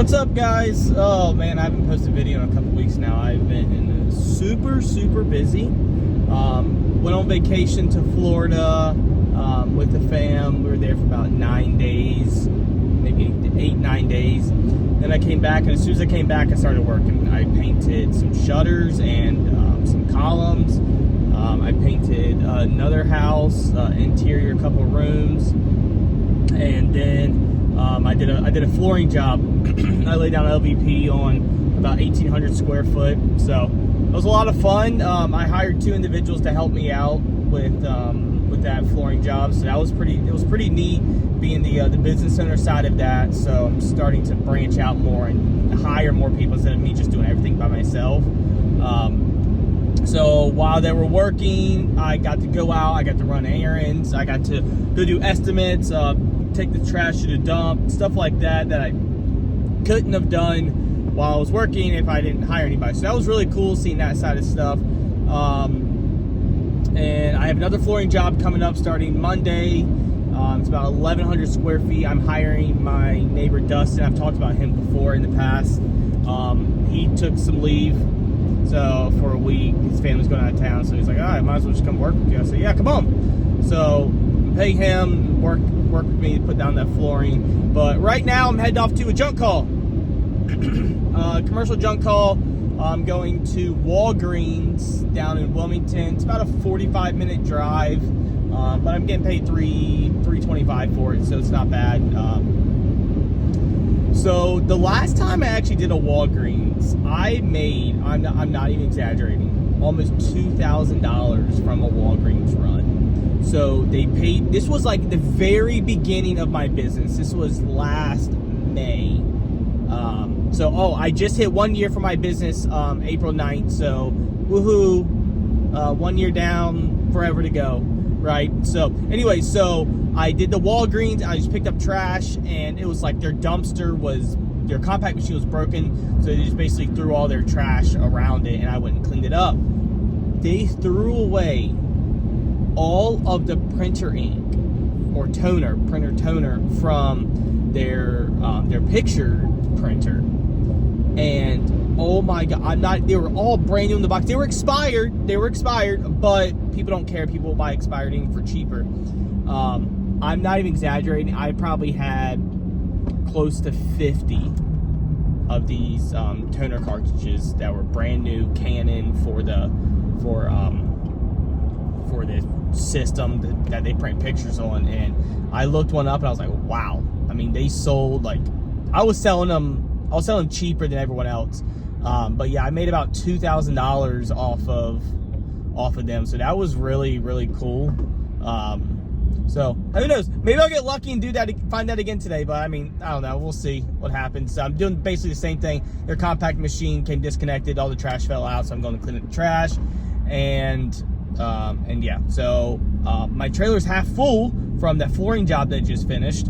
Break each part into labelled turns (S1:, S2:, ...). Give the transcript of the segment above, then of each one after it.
S1: What's up, guys? Oh man, I haven't posted a video in a couple weeks now. I've been super busy. Went on vacation to Florida with the fam. We were there for about 9 days, maybe 8-9 days. Then I came back, and as soon as I came back, I started working. I painted some shutters and some columns. I painted another house, interior, couple rooms, and then I did a flooring job. I laid down LVP on about 1,800 square foot, so it was a lot of fun. I hired 2 individuals to help me out with that flooring job, so that was pretty. It was pretty neat being the business owner side of that. So I'm starting to branch out more and hire more people instead of me just doing everything by myself. So while they were working, I got to go out. I got to run errands. I got to go do estimates, take the trash to the dump, stuff like that I couldn't have done while I was working if I didn't hire anybody. So that was really cool seeing that side of stuff. And I have another flooring job coming up starting Monday. It's about 1,100 square feet. I'm hiring my neighbor Dustin. I've talked about him before in the past. He took some leave, so for a week. His family's going out of town, so he's like, all right, might as well just come work with you. I said, yeah, come on. So pay him, work with me to put down that flooring. But right now I'm heading off to a junk call. Commercial junk call. I'm going to Walgreens down in Wilmington. It's about a 45-minute drive, but I'm getting paid $3.25 for it, so it's not bad. So the last time I actually did a Walgreens, I made, I'm not even exaggerating, almost $2,000 from a Walgreens run. So they paid, this was like the very beginning of my business. This was last May. I just hit 1 year for my business, April 9th. So woohoo, 1 year down, forever to go, right? So anyway, so I did the Walgreens. I just picked up trash, and it was like their dumpster was, their compact machine was broken. So they just basically threw all their trash around it, and I went and cleaned it up. They threw away all of the printer ink or printer toner from their picture printer. And oh my god, they were all brand new in the box. They were expired, but people don't care. People will buy expired ink for cheaper. I'm not even exaggerating. I probably had close to 50 of these toner cartridges that were brand new Canon for the system that they print pictures on. And I looked one up and I was like, wow. I mean, they sold, like, I was selling them cheaper than everyone else. But yeah, I made about $2,000 off of them. So that was really, really cool. So who knows? Maybe I'll get lucky and find that again today. But I mean, I don't know. We'll see what happens. I'm doing basically the same thing. Their compact machine came disconnected. All the trash fell out. So I'm going to clean up the trash. And yeah. So my trailer's half full from that flooring job that I just finished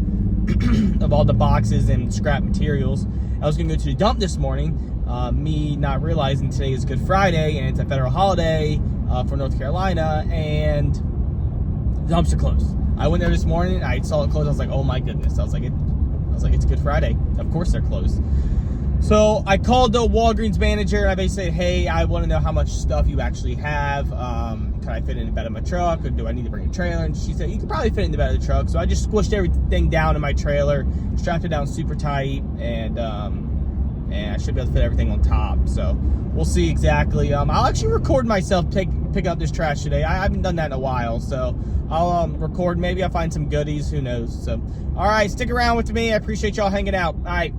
S1: of all the boxes and scrap materials. I was going to go to the dump this morning, me not realizing today is Good Friday and it's a federal holiday for North Carolina, and the dumps are closed. I went there this morning, I saw it closed, I was like, oh my goodness. I was like, it's Good Friday. Of course they're closed. So I called the Walgreens manager, and I basically said, hey, I want to know how much stuff you actually have. Can I fit it in the bed of my truck, or do I need to bring a trailer? And she said, you can probably fit it in the bed of the truck. So I just squished everything down in my trailer, strapped it down super tight, and I should be able to fit everything on top. So we'll see exactly. I'll actually record myself pick up this trash today. I haven't done that in a while, so I'll record. Maybe I'll find some goodies. Who knows? So, all right, stick around with me. I appreciate y'all hanging out. All right.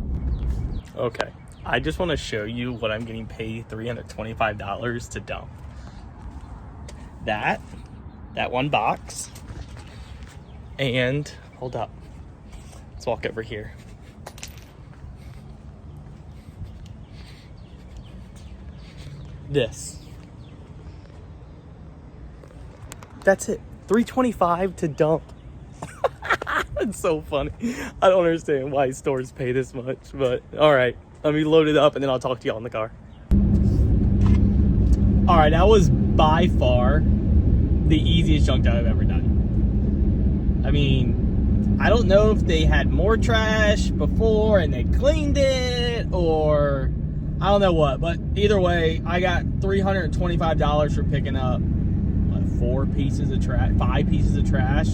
S1: Okay, I just want to show you what I'm getting paid $325 to dump. That one box, and hold up. Let's walk over here. This. That's it. $325 to dump. It's so funny. I don't understand why stores pay this much, but all right. Let me load it up and then I'll talk to y'all in the car. All right, that was by far the easiest junk that I've ever done. I mean, I don't know if they had more trash before and they cleaned it, or I don't know what, but either way, I got $325 for picking up 5 pieces of trash,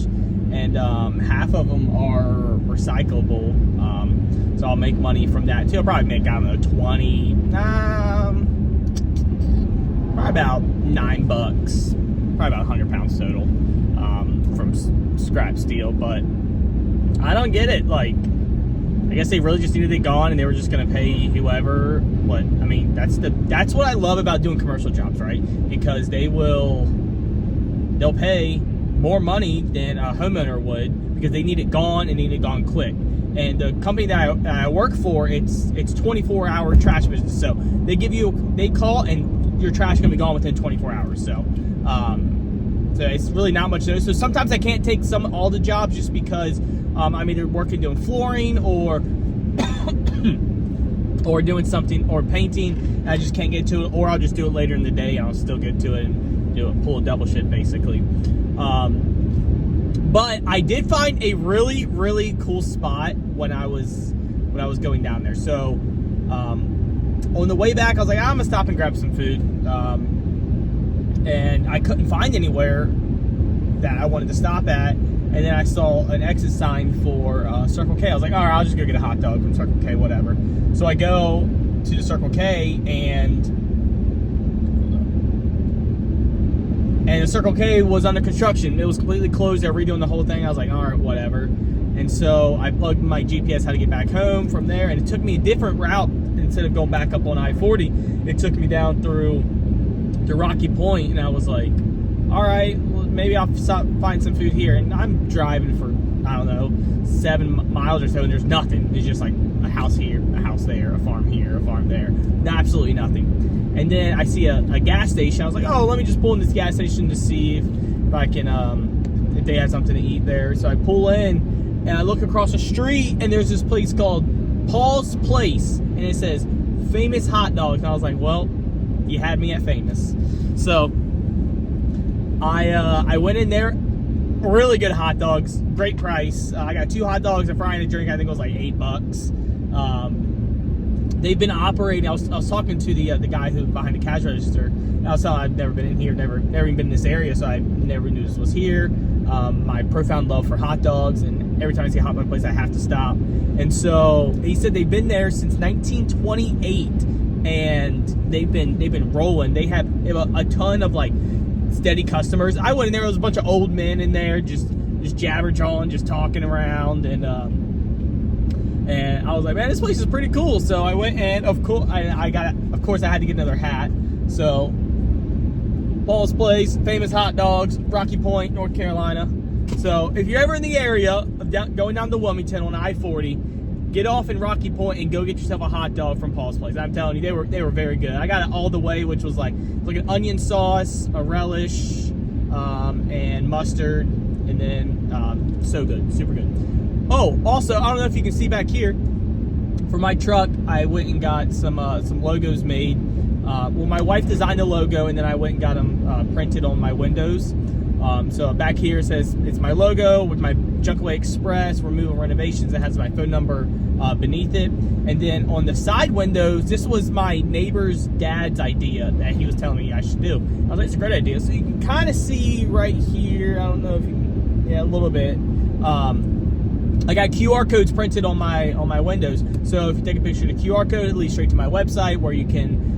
S1: and half of them are recyclable. So I'll make money from that too. I'll probably make, I don't know, probably about $9, probably about 100 pounds total from scrap steel. But I don't get it. Like, I guess they really just needed it gone, and they were just gonna pay whoever. What I mean, that's what I love about doing commercial jobs, right? Because they'll pay more money than a homeowner would, because they need it gone and need it gone quick. And the company that I work for, it's 24-hour trash business. So they call and your trash is gonna be gone within 24 hours. So it's really not much notice. So sometimes I can't take all the jobs just because I'm either working doing flooring or or doing something, or painting, and I just can't get to it, or I'll just do it later in the day and I'll still get to it and pull a double shift basically. But I did find a really, really cool spot when I was going down there. So on the way back, I was like, I'm gonna stop and grab some food, and I couldn't find anywhere that I wanted to stop at. And then I saw an exit sign for Circle K. I was like, all right, I'll just go get a hot dog from Circle K, whatever. So I go to the Circle K, and the Circle K was under construction. It was completely closed. They were redoing the whole thing. I was like, all right, whatever. And so I plugged my GPS how to get back home from there, and it took me a different route. Instead of going back up on I-40, it took me down through Rocky Point, and I was like, all right, well, maybe I'll find some food here. And I'm driving for, I don't know, 7 miles or so, and there's nothing. There's just like a house here, a house there, a farm here, a farm there. Absolutely nothing. And then I see a gas station. I was like, oh, let me just pull in this gas station to see if I can, if they had something to eat there. So I pull in, and I look across the street, and there's this place called Paul's Place, and it says famous hot dogs. And I was like, well, you had me at famous. So I went in there. Really good hot dogs, great price. I got 2 hot dogs, a fry, and a drink. I think it was like $8. They've been operating. I was talking to the guy who behind the cash register. I was telling him I've never been in here, never even been in this area, so I never knew this was here. My profound love for hot dogs, and every time I see a hot dog place, I have to stop. And so he said they've been there since 1928, and they've been rolling. They have a ton of like steady customers. I went in there, there was a bunch of old men in there just jabber jawing, just talking around, and I was like, man, this place is pretty cool. So I went, and of course I had to get another hat. So Paul's Place, famous hot dogs, Rocky Point, North Carolina. So if you're ever in the area of going down to Wilmington on I-40, get off in Rocky Point and go get yourself a hot dog from Paul's Place. I'm telling you, they were very good. I got it all the way, which was like an onion sauce, a relish, and mustard, and then so good, super good. Oh, also, I don't know if you can see back here, for my truck, I went and got some logos made. Well, my wife designed the logo, and then I went and got them printed on my windows. So back here it says it's my logo with my Junkaway Express removal renovations. It has my phone number beneath it. And then on the side windows, this was my neighbor's dad's idea that he was telling me I should do. I was like, it's a great idea. So you can kind of see right here, I don't know if you can, yeah, a little bit. I got QR codes printed on my windows. So if you take a picture of the QR code, it leads straight to my website where you can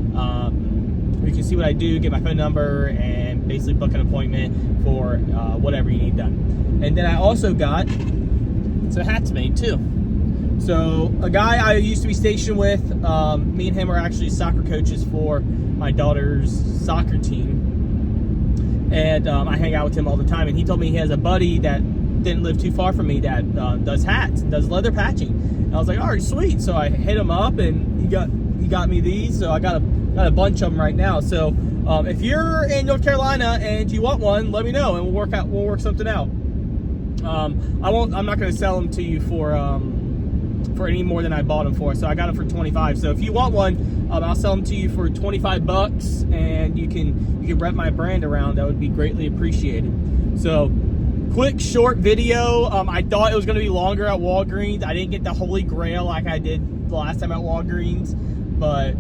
S1: see what I do, get my phone number, and basically book an appointment for whatever you need done. And then I also got some hats made too. So a guy I used to be stationed with, me and him are actually soccer coaches for my daughter's soccer team. And I hang out with him all the time. And he told me he has a buddy that didn't live too far from me that does hats, does leather patching. And I was like, all right, sweet. So I hit him up, and he got me these. So I got a bunch of them right now. So if you're in North Carolina and you want one, let me know, and we'll work something out. I'm not going to sell them to you for any more than I bought them for. So I got them for $25. So if you want one, I'll sell them to you for $25, and you can rep my brand around. That would be greatly appreciated. So quick short video. I thought it was going to be longer at Walgreens. I didn't get the holy grail like I did the last time at Walgreens, but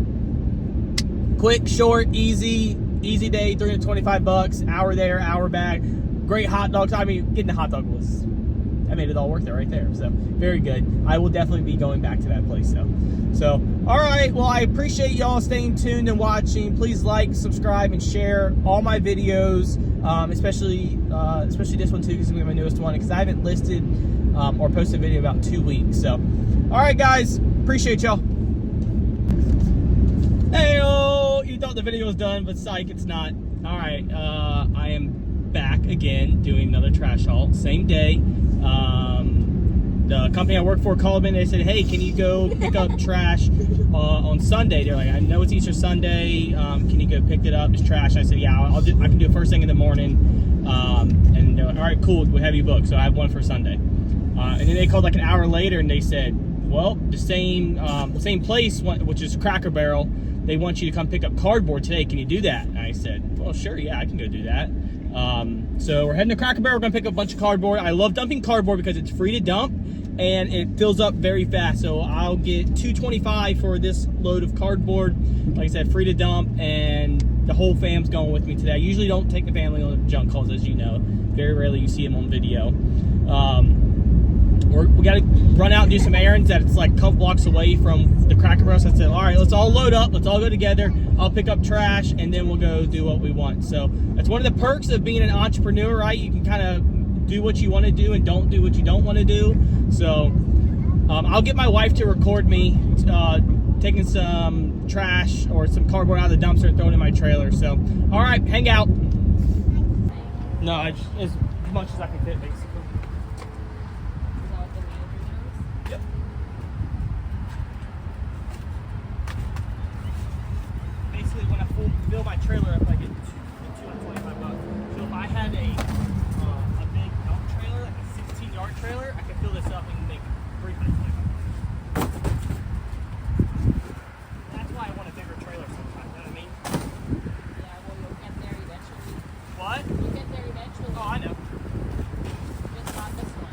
S1: quick, short, easy day, $325, hour there, hour back. Great hot dogs. I mean, getting the hot dog was, I made it all worth it right there. So very good. I will definitely be going back to that place though. So, all right. Well, I appreciate y'all staying tuned and watching. Please like, subscribe, and share all my videos, especially this one too, because it's gonna be my newest one, because I haven't listed or posted a video in about 2 weeks. So, all right, guys. Appreciate y'all. Hey-o! You thought the video was done, but psych, it's not. All right. I am back again doing another trash haul. Same day. The company I work for called me and they said, hey, can you go pick up trash on Sunday? They're like, I know it's Easter Sunday. Can you go pick it up? It's trash. I said, yeah, I can do it first thing in the morning. And they're like, all right, cool. We'll have you booked. So I have one for Sunday. And then they called like an hour later and they said, well, the same place, which is Cracker Barrel, they want you to come pick up cardboard today. Can you do that? And I said, well, sure, yeah, I can go do that. So we're heading to Cracker Barrel. We're gonna pick up a bunch of cardboard. I love dumping cardboard because it's free to dump and it fills up very fast. So I'll get $2.25 for this load of cardboard. Like I said, free to dump, and the whole fam's going with me today. I usually don't take the family on junk calls, as you know. Very rarely you see them on video. We got to run out and do some errands that it's like a couple blocks away from the Cracker Barrel. So I said, all right, let's all load up. Let's all go together. I'll pick up trash, and then we'll go do what we want. So that's one of the perks of being an entrepreneur, right? You can kind of do what you want to do and don't do what you don't want to do. So I'll get my wife to record me taking some trash or some cardboard out of the dumpster and throw it in my trailer. So, all right, hang out. No, as much as I can fit, basically. Yep. Basically, when I fill my trailer up, I get $225. So if I had a big dump trailer, like a 16-yard trailer, I could fill this up and make $325. That's why I want a bigger trailer sometimes. You know what I mean?
S2: Yeah, well, you'll get there eventually.
S1: What?
S2: You'll get there eventually.
S1: Oh, I know.
S2: Just not this one.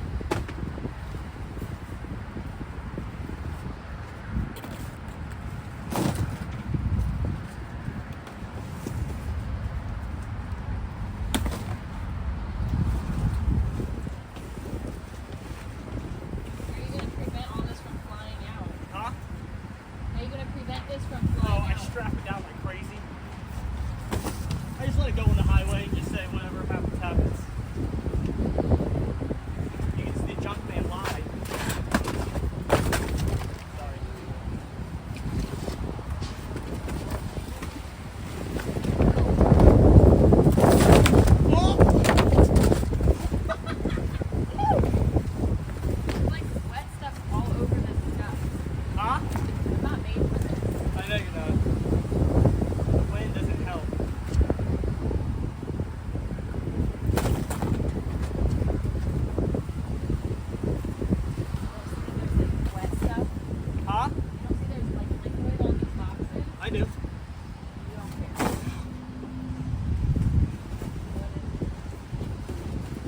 S1: Strap it down like crazy. I just let it go on the highway and just say whatever happens, happens. You can see the junk man live. Sorry. Oh!
S2: There's like wet stuff all over this stuff.
S1: Huh?
S2: I'm not made for this.
S1: I know you're not. I do.
S2: You don't care.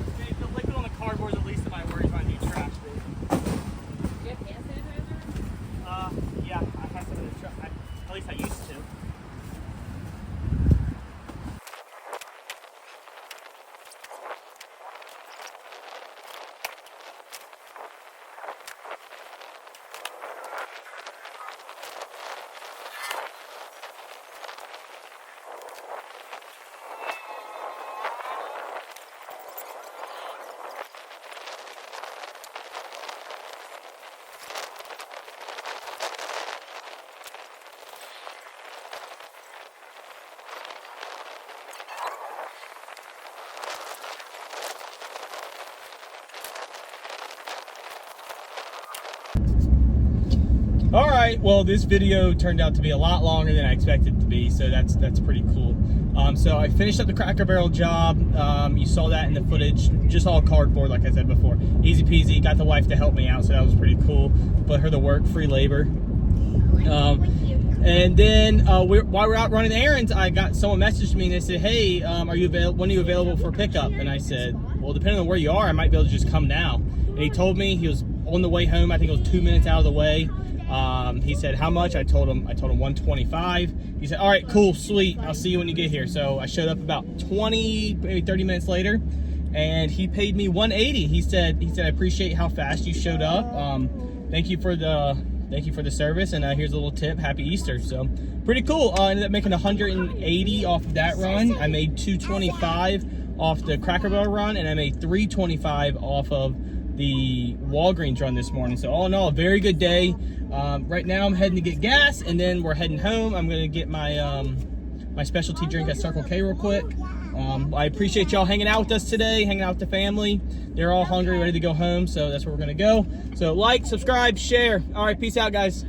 S1: Okay, the liquid on the cardboard is the least of my worries when I do trash, dude.
S2: Do you have hand sanitizer?
S1: Yeah, I have some of the trash. At least I used to. All right, well, this video turned out to be a lot longer than I expected it to be, so that's pretty cool. So I finished up the Cracker Barrel job. You saw that in the footage, just all cardboard, like I said before. Easy peasy, got the wife to help me out, so that was pretty cool. Put her to work, free labor. And then while we're out running errands, I got someone messaged me and they said, hey, when are you available for pickup? And I said, well, depending on where you are, I might be able to just come now. And he told me he was on the way home. I think it was 2 minutes out of the way. He said, how much? I told him 125. He said, all right, cool, sweet. I'll see you when you get here. So I showed up about 20, maybe 30 minutes later, and he paid me 180. He said, I appreciate how fast you showed up. Thank you for the service, and here's a little tip. Happy Easter. So pretty cool. I ended up making 180 off of that run. I made 225 off the Cracker Barrel run, and I made 325 off of the Walgreens run this morning. So all in all, a very good day. Right now I'm heading to get gas, and then we're heading home. I'm gonna get my my specialty drink at Circle K real quick. I appreciate y'all hanging out with us today, hanging out with the family. They're all hungry, ready to go home, so that's where we're gonna go. So like, subscribe, share. All right, peace out, guys.